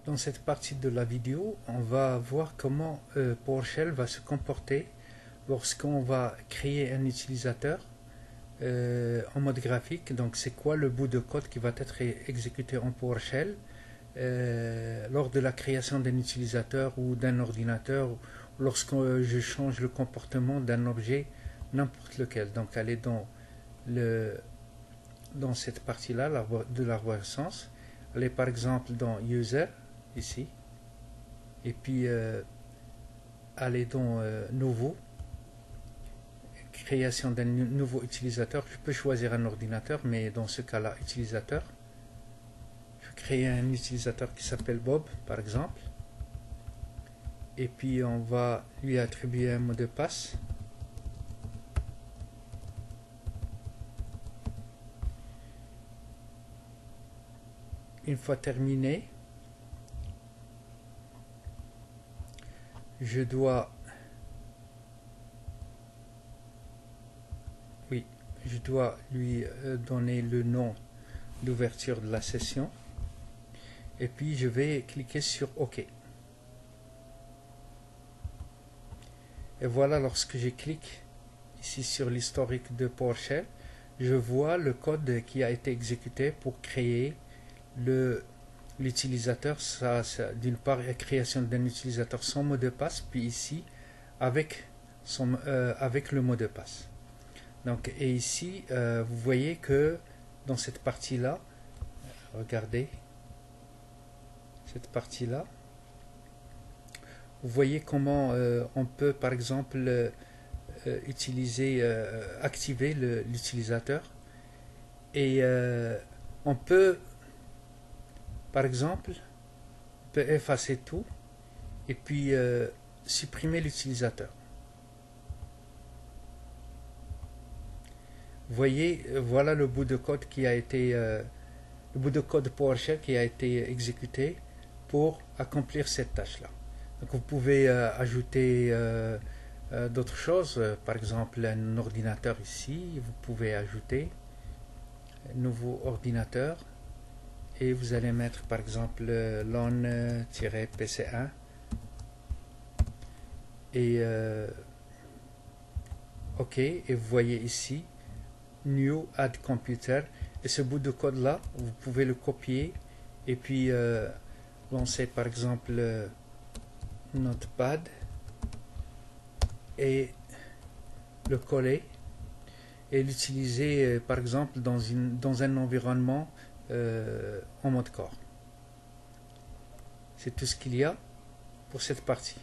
Dans cette partie de la vidéo, on va voir comment PowerShell va se comporter lorsqu'on va créer un utilisateur en mode graphique. Donc c'est quoi le bout de code qui va être exécuté en PowerShell lors de la création d'un utilisateur ou d'un ordinateur, ou lorsque je change le comportement d'un objet, n'importe lequel. Donc aller dans cette partie-là de l'arborescence, aller par exemple dans User, ici, et puis aller dans Nouveau, création d'un nouveau utilisateur. Je peux choisir un ordinateur, mais dans ce cas-là, utilisateur. Je crée un utilisateur qui s'appelle Bob, par exemple, et puis on va lui attribuer un mot de passe. Une fois terminé, je dois lui donner le nom d'ouverture de la session, et puis je vais cliquer sur OK. Et voilà, lorsque je clique ici sur l'historique de PowerShell, je vois le code qui a été exécuté pour créer l'utilisateur. D'une part, la création d'un utilisateur sans mot de passe, puis ici avec le mot de passe. Donc, et ici, vous voyez que dans cette partie-là, regardez cette partie-là, vous voyez comment on peut, par exemple, activer l'utilisateur, et on peut, par exemple, effacer tout et puis supprimer l'utilisateur. Vous voyez, voilà le bout de code qui a été le bout de code PowerShell qui a été exécuté pour accomplir cette tâche-là. Donc vous pouvez ajouter d'autres choses, par exemple un ordinateur ici. Vous pouvez ajouter un nouveau ordinateur et vous allez mettre par exemple lon-pc1 et OK, et vous voyez ici New Add Computer, et ce bout de code là vous pouvez le copier et puis lancer par exemple Notepad et le coller et l'utiliser par exemple dans un environnement en mode core. C'est tout ce qu'il y a pour cette partie.